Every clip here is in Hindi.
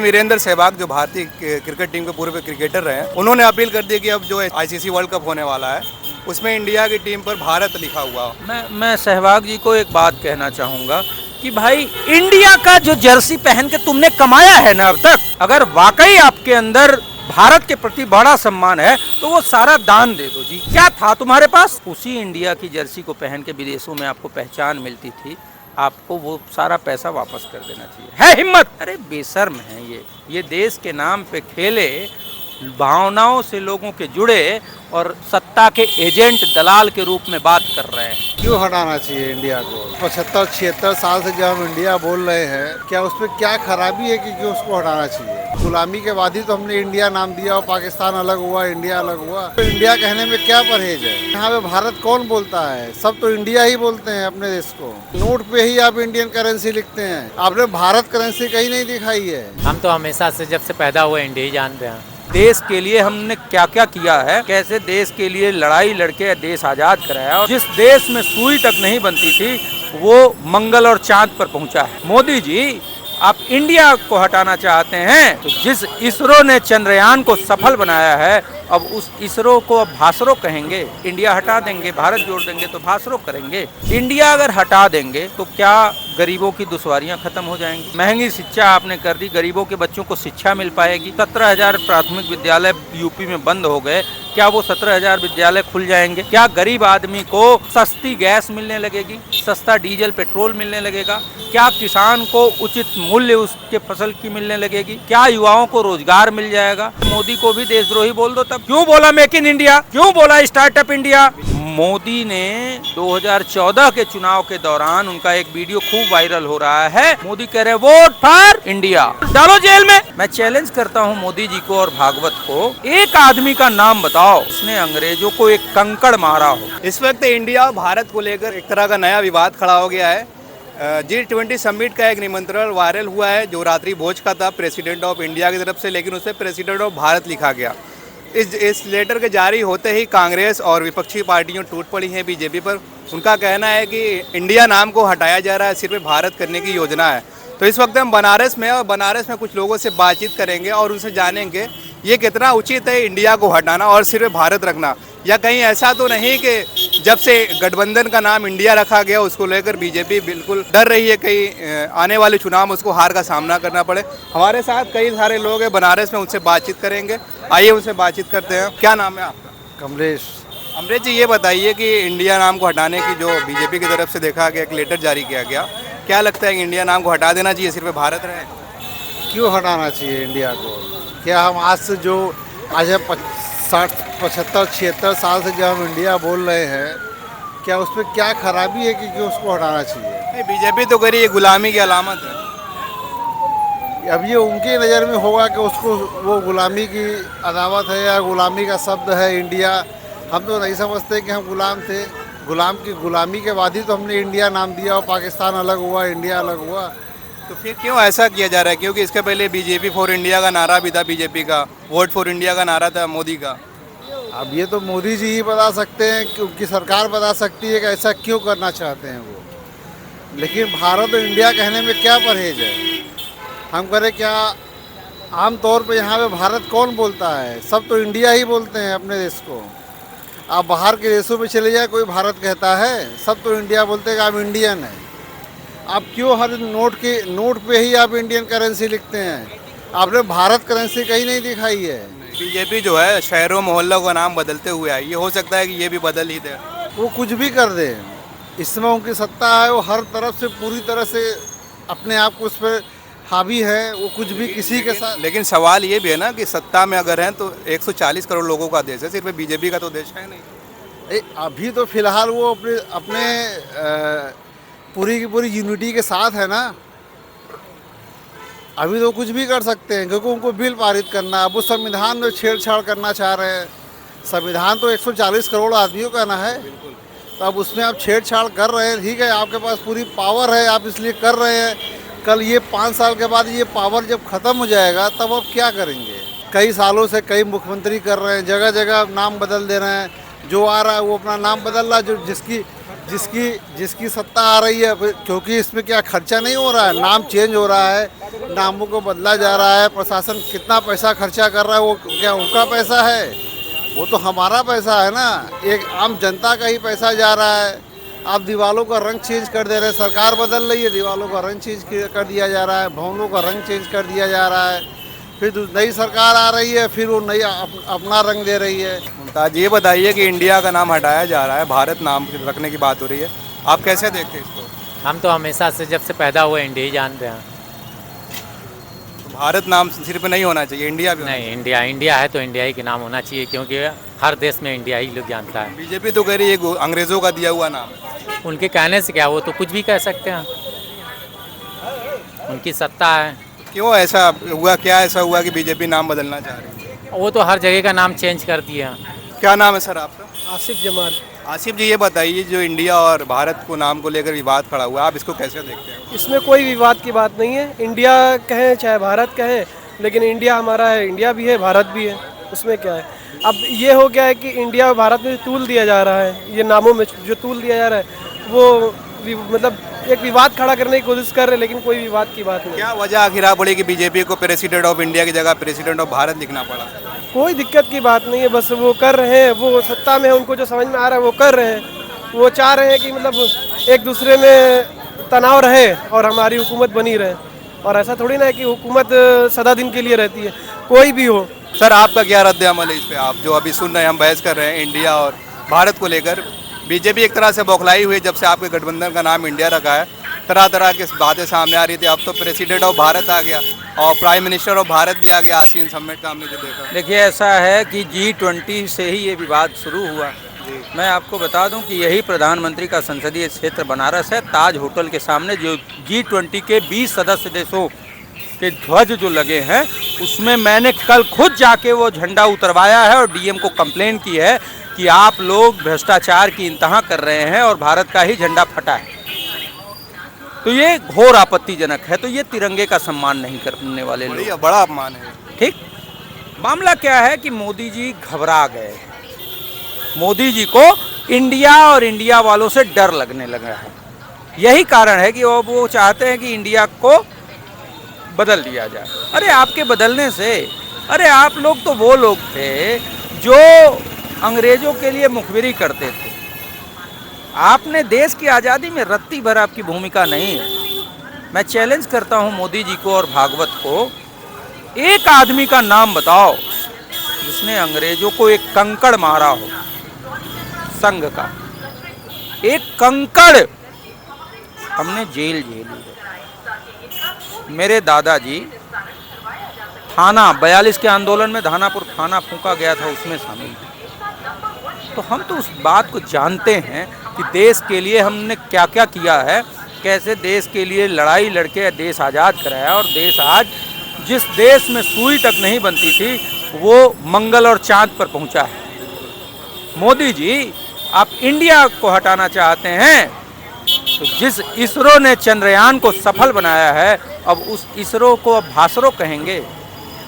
वीरेंद्र सहवाग जो भारतीय क्रिकेट टीम के पूर्व क्रिकेटर रहे हैं, उन्होंने अपील कर दी कि अब जो आईसीसी वर्ल्ड कप होने वाला है उसमें इंडिया की टीम पर भारत लिखा हुआ हो। मैं सहवाग जी को एक बात कहना चाहूँगा कि भाई इंडिया का जो जर्सी पहन के तुमने कमाया है ना अब तक, अगर वाकई आपके अंदर भारत के प्रति बड़ा सम्मान है तो वो सारा दान दे दो जी। क्या था तुम्हारे पास? उसी इंडिया की जर्सी को पहन के विदेशों में आपको पहचान मिलती थी, आपको वो सारा पैसा वापस कर देना चाहिए। है हिम्मत? अरे बेशर्म है ये देश के नाम पे खेले, भावनाओं से लोगों के जुड़े और सत्ता के एजेंट दलाल के रूप में बात कर रहे हैं। क्यों हटाना चाहिए इंडिया को? 75-76 साल से जब हम इंडिया बोल रहे हैं, क्या उसमें क्या खराबी है कि क्यों उसको हटाना चाहिए? गुलामी के बाद ही तो हमने इंडिया नाम दिया और पाकिस्तान अलग हुआ, इंडिया अलग हुआ। तो इंडिया कहने में क्या परहेज है? यहाँ पे भारत कौन बोलता है? सब तो इंडिया ही बोलते हैं अपने देश को। नोट पे ही आप इंडियन करेंसी लिखते हैं, आपने भारत करेंसी कहीं नहीं दिखाई है। हम तो हमेशा से जब से पैदा हुए इंडिया ही जानते हैं। देश के लिए हमने क्या क्या किया है, कैसे देश के लिए लड़ाई लड़के देश आजाद कराया, और जिस देश में सुई तक नहीं बनती थी वो मंगल और चांद पर पहुंचा है। मोदी जी, आप इंडिया को हटाना चाहते हैं तो जिस इसरो ने चंद्रयान को सफल बनाया है, अब उस इसरो को अब भासरो कहेंगे। इंडिया हटा देंगे, भारत जोड़ देंगे तो भासरो करेंगे। इंडिया अगर हटा देंगे तो क्या गरीबों की दुश्वारियां खत्म हो जाएंगी? महंगी शिक्षा आपने कर दी, गरीबों के बच्चों को शिक्षा मिल पाएगी? 17,000 प्राथमिक विद्यालय यूपी में बंद हो गए, क्या वो 17,000 विद्यालय खुल जाएंगे? क्या गरीब आदमी को सस्ती गैस मिलने लगेगी, सस्ता डीजल पेट्रोल मिलने लगेगा? क्या किसान को उचित मूल्य उसके फसल की मिलने लगेगी? क्या युवाओं को रोजगार मिल जाएगा? मोदी को भी देशद्रोही बोल दो। तब क्यों बोला मेक इन इंडिया, क्यों बोला स्टार्टअप इंडिया? मोदी ने 2014 के चुनाव के दौरान उनका एक वीडियो खूब वायरल हो रहा है। मोदी कह रहे वोट फॉर इंडिया, डालो जेल में। मैं चैलेंज करता हूं मोदी जी को और भागवत को, एक आदमी का नाम बताओ उसने अंग्रेजों को एक कंकड़ मारा हो। इस वक्त इंडिया और भारत को लेकर एक तरह का नया विवाद खड़ा हो गया है। G20 समिट का एक निमंत्रण वायरल हुआ है जो रात्रि भोज का था प्रेसिडेंट ऑफ इंडिया की तरफ से, लेकिन उसमें प्रेसिडेंट ऑफ भारत लिखा गया। इस लेटर के जारी होते ही कांग्रेस और विपक्षी पार्टियां टूट पड़ी हैं बीजेपी पर। उनका कहना है कि इंडिया नाम को हटाया जा रहा है, सिर्फ भारत करने की योजना है। तो इस वक्त हम बनारस में, और बनारस में कुछ लोगों से बातचीत करेंगे और उनसे जानेंगे ये कितना उचित है इंडिया को हटाना और सिर्फ भारत रखना, या कहीं ऐसा तो नहीं कि जब से गठबंधन का नाम इंडिया रखा गया उसको लेकर बीजेपी बिल्कुल डर रही है कहीं आने वाले चुनाव में उसको हार का सामना करना पड़े। हमारे साथ कई सारे लोग हैं बनारस में, उनसे बातचीत करेंगे। आइए उनसे बातचीत करते हैं। क्या नाम है आपका? कमलेश। अमरेश जी, ये बताइए कि इंडिया नाम को हटाने की जो बीजेपी की तरफ से देखा गया, एक लेटर जारी किया गया, क्या लगता है कि इंडिया नाम को हटा देना चाहिए, सिर्फ भारत रहे? क्यों हटाना चाहिए इंडिया को? क्या हम आज से जो आज 75-76 साल से जब हम इंडिया बोल रहे हैं, क्या उसमें क्या खराबी है कि क्यों उसको हटाना चाहिए? बीजेपी तो करी ये गुलामी की अलामत है। अब ये उनकी नज़र में होगा कि उसको वो गुलामी की अदावत है या गुलामी का शब्द है इंडिया। हम तो नहीं समझते कि हम गुलाम थे। गुलामी के बाद ही तो हमने इंडिया नाम दिया और पाकिस्तान अलग हुआ, इंडिया अलग हुआ। तो फिर क्यों ऐसा किया जा रहा है? क्योंकि इसके पहले बीजेपी फॉर इंडिया का नारा भी था, बीजेपी का वोट फॉर इंडिया का नारा था मोदी का। अब ये तो मोदी जी ही बता सकते हैं कि उनकी सरकार बता सकती है कि ऐसा क्यों करना चाहते हैं वो। लेकिन भारत और इंडिया कहने में क्या परहेज है? हम करें क्या? आम तौर पे यहाँ पे भारत कौन बोलता है? सब तो इंडिया ही बोलते हैं अपने देश को। आप बाहर के देशों में चले जाए, कोई भारत कहता है? सब तो इंडिया बोलते हैं कि आप इंडियन हैं। आप क्यों हर नोट पे ही आप इंडियन करेंसी लिखते हैं? आपने भारत करेंसी कहीं नहीं दिखाई है। बीजेपी जो है शहरों मोहल्लों का नाम बदलते हुए आई, ये हो सकता है कि ये भी बदल ही दे। वो कुछ भी कर दे, इसमें उनकी सत्ता है, वो हर तरफ से पूरी तरह से अपने आप को उस पर हावी है, वो कुछ भी किसी के साथ। लेकिन सवाल ये भी है ना कि सत्ता में अगर हैं तो 140 करोड़ लोगों का देश है, सिर्फ बीजेपी का तो देश है नहीं। अभी तो फिलहाल वो अपने पूरी की पूरी यूनिटी के साथ है ना। अभी तो कुछ भी कर सकते हैं क्योंकि उनको बिल पारित करना, अब वो संविधान में छेड़छाड़ करना चाह रहे हैं। संविधान तो 140 करोड़ आदमियों का ना है, तो अब उसमें आप छेड़छाड़ कर रहे हैं। ठीक है, आपके पास पूरी पावर है, आप इसलिए कर रहे हैं। कल ये 5 साल के बाद ये पावर जब ख़त्म हो जाएगा तब आप क्या करेंगे? कई सालों से कई मुख्यमंत्री कर रहे हैं, जगह जगह नाम बदल दे रहे हैं। जो आ रहा है वो अपना नाम बदल रहा है, जो जिसकी जिसकी जिसकी सत्ता आ रही है, क्योंकि इसमें क्या खर्चा नहीं हो रहा है, नाम चेंज हो रहा है, नामों को बदला जा रहा है, प्रशासन कितना पैसा खर्चा कर रहा है, वो क्या उनका पैसा है? वो तो हमारा पैसा है ना, एक आम जनता का ही पैसा जा रहा है। आप दीवारों का रंग चेंज कर दे रहे हैं, सरकार बदल रही है, दीवारों का रंग चेंज कर दिया जा रहा है, भवनों का रंग चेंज कर दिया जा रहा है, फिर नई सरकार आ रही है, फिर वो नई अपना रंग दे रही है। मुमताज, ये बताइए कि इंडिया का नाम हटाया जा रहा है, भारत नाम रखने की बात हो रही है, आप कैसे देखते हैं इसको? हम तो हमेशा से जब से पैदा हुए इंडिया ही जानते हैं। तो भारत नाम सिर्फ नहीं होना चाहिए, इंडिया भी नहीं, इंडिया इंडिया है तो इंडिया ही के नाम होना चाहिए, क्योंकि हर देश में इंडिया ही लोग जानता है। बीजेपी तो कह रही है अंग्रेजों का दिया हुआ नाम। उनके कहने से क्या, वो तो कुछ भी कह सकते हैं, उनकी सत्ता है। क्यों ऐसा हुआ, क्या ऐसा हुआ कि बीजेपी नाम बदलना चाह रही है? वो तो हर जगह का नाम चेंज कर दिया। क्या नाम है सर आपका? आसिफ जमाल। आसिफ जी, ये बताइए जो इंडिया और भारत को नाम को लेकर विवाद खड़ा हुआ है, आप इसको कैसे देखते हैं? इसमें कोई विवाद की बात नहीं है, इंडिया कहें चाहे भारत कहें, लेकिन इंडिया हमारा है, इंडिया भी है भारत भी है, उसमें क्या है। अब ये हो गया है कि इंडिया और भारत में तूल दिया जा रहा है, ये नामों में जो तूल दिया जा रहा है वो मतलब एक विवाद खड़ा करने की कोशिश कर रहे हैं, लेकिन कोई विवाद की बात नहीं। क्या वजह आखिर आ पड़ी कि बीजेपी को प्रेसिडेंट ऑफ इंडिया की जगह प्रेसिडेंट ऑफ भारत लिखना पड़ा? कोई दिक्कत की बात नहीं है, बस वो कर रहे हैं, वो सत्ता में है, उनको जो समझ में आ रहा है वो कर रहे हैं। वो चाह रहे हैं कि मतलब एक दूसरे में तनाव रहे और हमारी हुकूमत बनी रहे, और ऐसा थोड़ी ना है कि हुकूमत सदा दिन के लिए रहती है, कोई भी हो। सर, आपका क्या रद्द अमल है इस पे? आप जो अभी सुन रहे हैं, हम बहस कर रहे हैं इंडिया और भारत को लेकर। बीजेपी एक तरह से बौखलाई हुई जब से आपके गठबंधन का नाम इंडिया रखा है, तरह तरह की बातें सामने आ रही थी। अब तो प्रेसिडेंट ऑफ भारत आ गया और प्राइम मिनिस्टर ऑफ भारत भी आ गया आसीन समिट का, हमने जो देखा। देखिए, ऐसा है कि G20 से ही ये विवाद शुरू हुआ। मैं आपको बता दूं कि यही प्रधानमंत्री का संसदीय क्षेत्र बनारस है, ताज होटल के सामने जो G20 के 20 सदस्य देशों के ध्वज जो लगे हैं, उसमें मैंने कल खुद जाके वो झंडा उतरवाया है और डीएम को कंप्लेन की है कि आप लोग भ्रष्टाचार की इंतहा कर रहे हैं और भारत का ही झंडा फटा है। तो ये घोर आपत्तिजनक है। तो ये तिरंगे का सम्मान नहीं करने वाले लोग, बड़ा अपमान है। ठीक। मामला क्या है कि मोदी जी घबरा गए। मोदी जी को इंडिया और इंडिया वालों से डर लगने लगा है। यही कारण है कि वो चाहते हैं कि इंडिया को बदल दिया जाए। अरे आपके बदलने से, अरे आप लोग तो वो लोग थे जो अंग्रेजों के लिए मुखबिरी करते थे। आपने देश की आज़ादी में रत्ती भर आपकी भूमिका नहीं है। मैं चैलेंज करता हूं मोदी जी को और भागवत को, एक आदमी का नाम बताओ जिसने अंग्रेजों को एक कंकड़ मारा हो, संघ का एक कंकड़ हमने जेल झेली है। मेरे दादाजी थाना 42 के आंदोलन में धानापुर थाना फूंका गया था, उसमें शामिल थे। तो हम तो उस बात को जानते हैं कि देश के लिए हमने क्या क्या किया है, कैसे देश के लिए लड़ाई लड़के देश आज़ाद कराया, और देश आज जिस देश में सुई तक नहीं बनती थी वो मंगल और चांद पर पहुंचा है। मोदी जी, आप इंडिया को हटाना चाहते हैं तो जिस इसरो ने चंद्रयान को सफल बनाया है, अब उस इसरो को अब भासरो कहेंगे।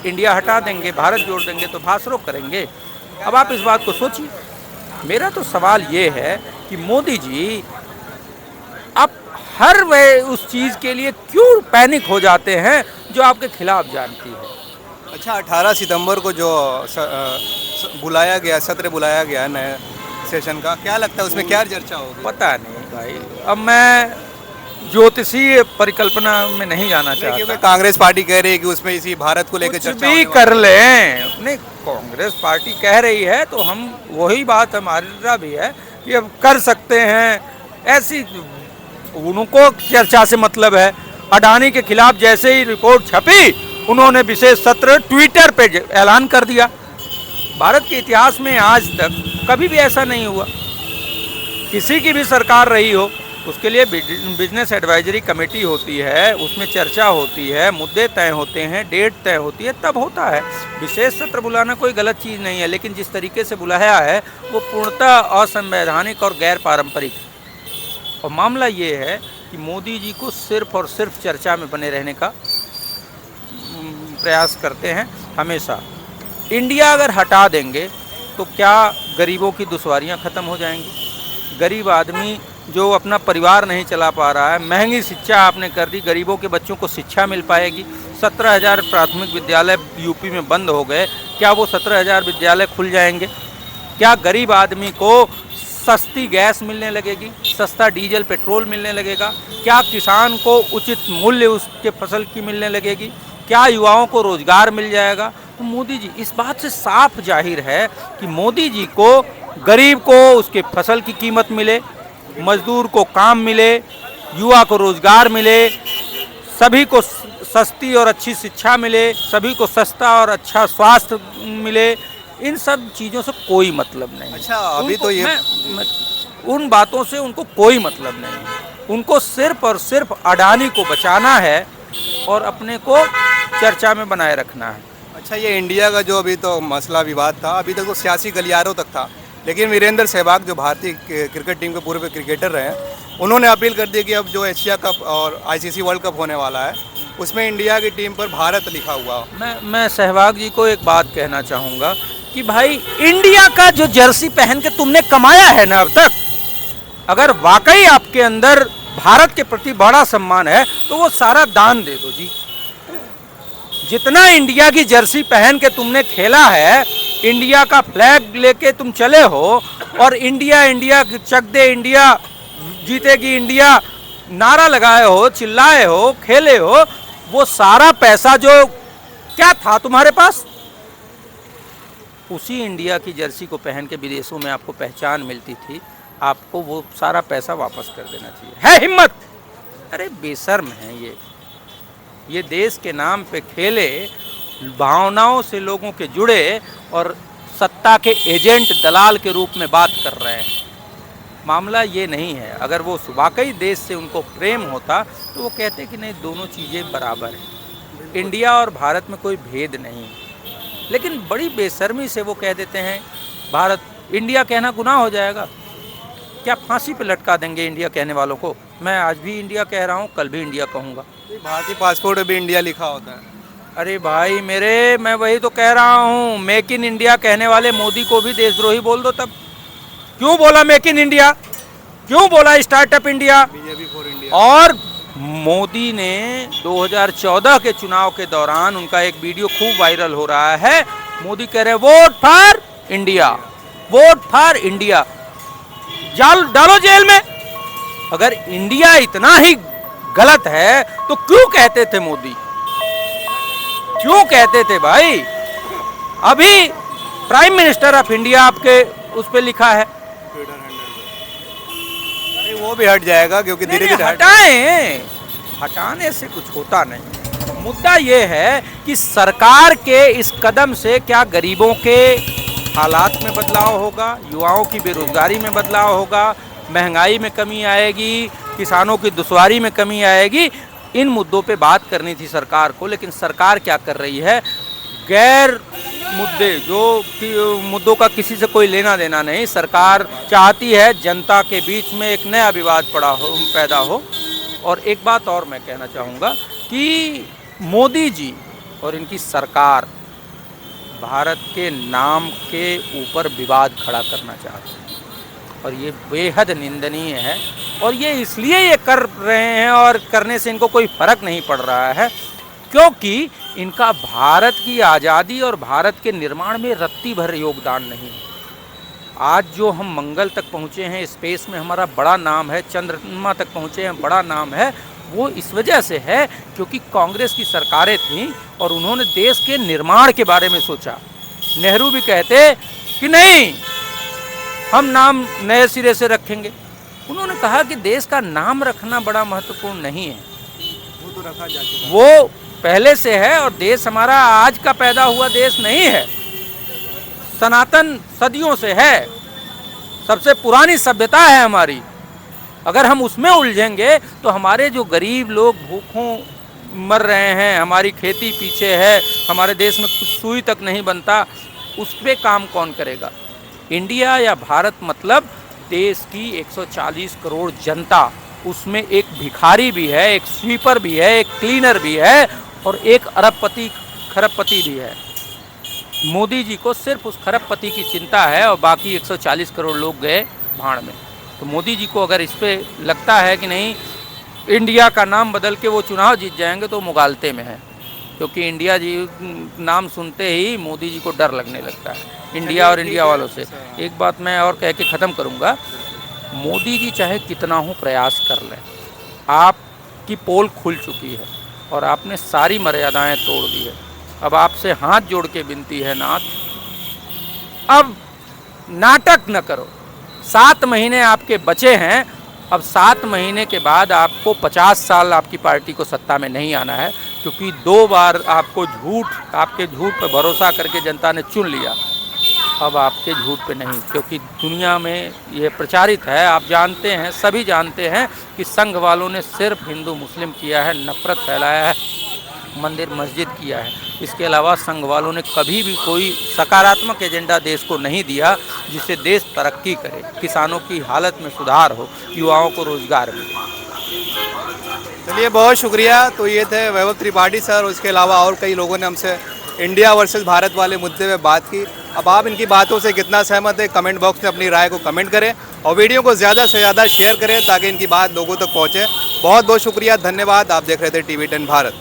इंडिया हटा देंगे, भारत जोड़ देंगे तो भासरो करेंगे। अब आप इस बात को सोचिए। मेरा तो सवाल ये है कि मोदी जी आप हर वे उस चीज़ के लिए क्यों पैनिक हो जाते हैं जो आपके खिलाफ जानती है। अच्छा, 18 सितंबर को जो बुलाया गया, सत्र बुलाया गया नए सेशन का, क्या लगता है उसमें क्या चर्चा होगी? पता नहीं भाई, अब मैं ज्योतिषीय परिकल्पना में नहीं जाना चाहता। क्योंकि कांग्रेस पार्टी कह रही है कि उसमें इसी भारत को लेकर कुछ चर्चा भी कर लें। नहीं, कांग्रेस पार्टी कह रही है तो हम वही बात हमारा भी है कि अब कर सकते हैं। ऐसी उनको चर्चा से मतलब है। अडानी के खिलाफ जैसे ही रिपोर्ट छपी, उन्होंने विशेष सत्र ट्विटर पे ऐलान कर दिया। भारत के इतिहास में आज तक कभी भी ऐसा नहीं हुआ। किसी की भी सरकार रही हो, उसके लिए बिजनेस एडवाइजरी कमेटी होती है, उसमें चर्चा होती है, मुद्दे तय होते हैं, डेट तय होती है, तब होता है। विशेष सत्र बुलाना कोई गलत चीज़ नहीं है, लेकिन जिस तरीके से बुलाया है वो पूर्णतः असंवैधानिक और गैर पारंपरिक है। और मामला ये है कि मोदी जी को सिर्फ और सिर्फ चर्चा में बने रहने का प्रयास करते हैं हमेशा। इंडिया अगर हटा देंगे तो क्या गरीबों की दुश्वारियां ख़त्म हो जाएंगी? गरीब आदमी जो अपना परिवार नहीं चला पा रहा है। महंगी शिक्षा आपने कर दी, गरीबों के बच्चों को शिक्षा मिल पाएगी? 17,000 प्राथमिक विद्यालय यूपी में बंद हो गए, क्या वो 17,000 विद्यालय खुल जाएंगे? क्या गरीब आदमी को सस्ती गैस मिलने लगेगी, सस्ता डीजल पेट्रोल मिलने लगेगा? क्या किसान को उचित मूल्य उसके फसल की मिलने लगेगी? क्या युवाओं को रोजगार मिल जाएगा? तो मोदी जी, इस बात से साफ जाहिर है कि मोदी जी को गरीब को उसके फसल की कीमत मिले, मजदूर को काम मिले, युवा को रोजगार मिले, सभी को सस्ती और अच्छी शिक्षा मिले, सभी को सस्ता और अच्छा स्वास्थ्य मिले, इन सब चीज़ों से कोई मतलब नहीं। अच्छा, अभी तो ये उन बातों से उनको कोई मतलब नहीं। उनको सिर्फ और सिर्फ अडानी को बचाना है और अपने को चर्चा में बनाए रखना है। अच्छा, ये इंडिया का जो अभी तो मसला विवाद था, अभी तक तो सियासी गलियारों तक था, लेकिन वीरेंद्र सहवाग जो भारतीय क्रिकेट टीम के पूर्व क्रिकेटर रहे हैं, उन्होंने अपील कर दी कि अब जो एशिया कप और आईसीसी वर्ल्ड कप होने वाला है उसमें इंडिया की टीम पर भारत लिखा हुआ। मैं सहवाग जी को एक बात कहना चाहूँगा कि भाई, इंडिया का जो जर्सी पहन के तुमने कमाया है ना अब तक, अगर वाकई आपके अंदर भारत के प्रति बड़ा सम्मान है तो वो सारा दान दे दो जी। जितना इंडिया की जर्सी पहन के तुमने खेला है, इंडिया का फ्लैग लेके तुम चले हो और इंडिया इंडिया चक दे, इंडिया जीतेगी, इंडिया नारा लगाए हो, चिल्लाए हो, खेले हो, वो सारा पैसा जो क्या था तुम्हारे पास, उसी इंडिया की जर्सी को पहन के विदेशों में आपको पहचान मिलती थी, आपको वो सारा पैसा वापस कर देना चाहिए। है हिम्मत? अरे बेशर्म है ये देश के नाम पे खेले, भावनाओं से लोगों के जुड़े और सत्ता के एजेंट दलाल के रूप में बात कर रहे हैं। मामला ये नहीं है। अगर वो वाकई देश से उनको प्रेम होता तो वो कहते कि नहीं, दोनों चीज़ें बराबर हैं, इंडिया और भारत में कोई भेद नहीं। लेकिन बड़ी बेशर्मी से वो कह देते हैं भारत, इंडिया कहना गुनाह हो जाएगा। क्या फांसी पे लटका देंगे इंडिया कहने वालों को? मैं आज भी इंडिया कह रहा हूँ, कल भी इंडिया कहूँगा। भारतीय पासपोर्ट में भी इंडिया लिखा होता है। अरे भाई मेरे, मैं वही तो कह रहा हूँ, मेक इन इंडिया कहने वाले मोदी को भी देशद्रोही बोल दो। तब क्यों बोला मेक इन इंडिया, क्यों बोला startup India? BJP for India. और मोदी ने 2014 के चुनाव के दौरान उनका एक वीडियो खूब वायरल हो रहा है, मोदी कह रहे vote for India, vote for India. डालो जेल में। अगर इंडिया इतना ही गलत है तो क्यों कहते थे मोदी, क्यों कहते थे भाई? अभी प्राइम मिनिस्टर ऑफ इंडिया आपके उस पे लिखा है, वो भी हट जाएगा क्योंकि धीरे धीरे हटाने से कुछ होता नहीं। मुद्दा ये है कि सरकार के इस कदम से क्या गरीबों के हालात में बदलाव होगा, युवाओं की बेरोजगारी में बदलाव होगा, महंगाई में कमी आएगी, किसानों की दुश्वारी में कमी आएगी। इन मुद्दों पे बात करनी थी सरकार को, लेकिन सरकार क्या कर रही है, गैर मुद्दे, जो मुद्दों का किसी से कोई लेना देना नहीं, सरकार चाहती है जनता के बीच में एक नया विवाद पैदा हो। और एक बात और मैं कहना चाहूँगा कि मोदी जी और इनकी सरकार भारत के नाम के ऊपर विवाद खड़ा करना चाहते हैं और ये बेहद निंदनीय है। और ये इसलिए ये कर रहे हैं और करने से इनको कोई फर्क नहीं पड़ रहा है क्योंकि इनका भारत की आज़ादी और भारत के निर्माण में रत्ती भर योगदान नहीं है। आज जो हम मंगल तक पहुँचे हैं, स्पेस में हमारा बड़ा नाम है, चंद्रमा तक पहुँचे हैं, बड़ा नाम है, वो इस वजह से है क्योंकि कांग्रेस की सरकारें थीं और उन्होंने देश के निर्माण के बारे में सोचा। नेहरू भी कहते कि नहीं, हम नाम नए सिरे से रखेंगे। उन्होंने कहा कि देश का नाम रखना बड़ा महत्वपूर्ण नहीं है, वो तो रखा जा चुका है, वो पहले से है और देश हमारा आज का पैदा हुआ देश नहीं है, सनातन सदियों से है, सबसे पुरानी सभ्यता है हमारी। अगर हम उसमें उलझेंगे तो हमारे जो गरीब लोग भूखों मर रहे हैं, हमारी खेती पीछे है, हमारे देश में कुछ सुई तक नहीं बनता, उस पर काम कौन करेगा? इंडिया या भारत मतलब देश की 140 करोड़ जनता, उसमें एक भिखारी भी है, एक स्वीपर भी है, एक क्लीनर भी है और एक अरबपति खरबपति भी है। मोदी जी को सिर्फ उस खरबपति की चिंता है और बाकी 140 करोड़ लोग गए भाड़ में। तो मोदी जी को अगर इस पे लगता है कि नहीं इंडिया का नाम बदल के वो चुनाव जीत जाएंगे तो मुगालते में है, क्योंकि इंडिया जी नाम सुनते ही मोदी जी को डर लगने लगता है इंडिया और इंडिया वालों से। एक बात मैं और कह के ख़त्म करूँगा, मोदी जी चाहे कितना हो प्रयास कर लें, आपकी पोल खुल चुकी है और आपने सारी मर्यादाएं तोड़ दी है। अब आपसे हाथ जोड़ के विनती है नाथ, अब नाटक न करो। 7 महीने आपके बचे हैं, अब 7 महीने के बाद आपको 50 साल आपकी पार्टी को सत्ता में नहीं आना है, क्योंकि 2 बार आपके झूठ पर भरोसा करके जनता ने चुन लिया। अब आपके झूठ पे नहीं, क्योंकि दुनिया में ये प्रचारित है, आप जानते हैं, सभी जानते हैं कि संघ वालों ने सिर्फ हिंदू मुस्लिम किया है, नफरत फैलाया है, मंदिर मस्जिद किया है। इसके अलावा संघ वालों ने कभी भी कोई सकारात्मक एजेंडा देश को नहीं दिया जिससे देश तरक्की करे, किसानों की हालत में सुधार हो, युवाओं को रोजगार मिले। चलिए बहुत शुक्रिया। तो ये थे वैभव त्रिपाठी सर, और इसके अलावा और कई लोगों ने हमसे इंडिया वर्सेस भारत वाले मुद्दे पे बात की। अब आप इनकी बातों से कितना सहमत है कमेंट बॉक्स में अपनी राय को कमेंट करें और वीडियो को ज़्यादा से ज़्यादा शेयर करें ताकि इनकी बात लोगों तक पहुँचे। बहुत बहुत शुक्रिया, धन्यवाद। आप देख रहे थे TV10 भारत।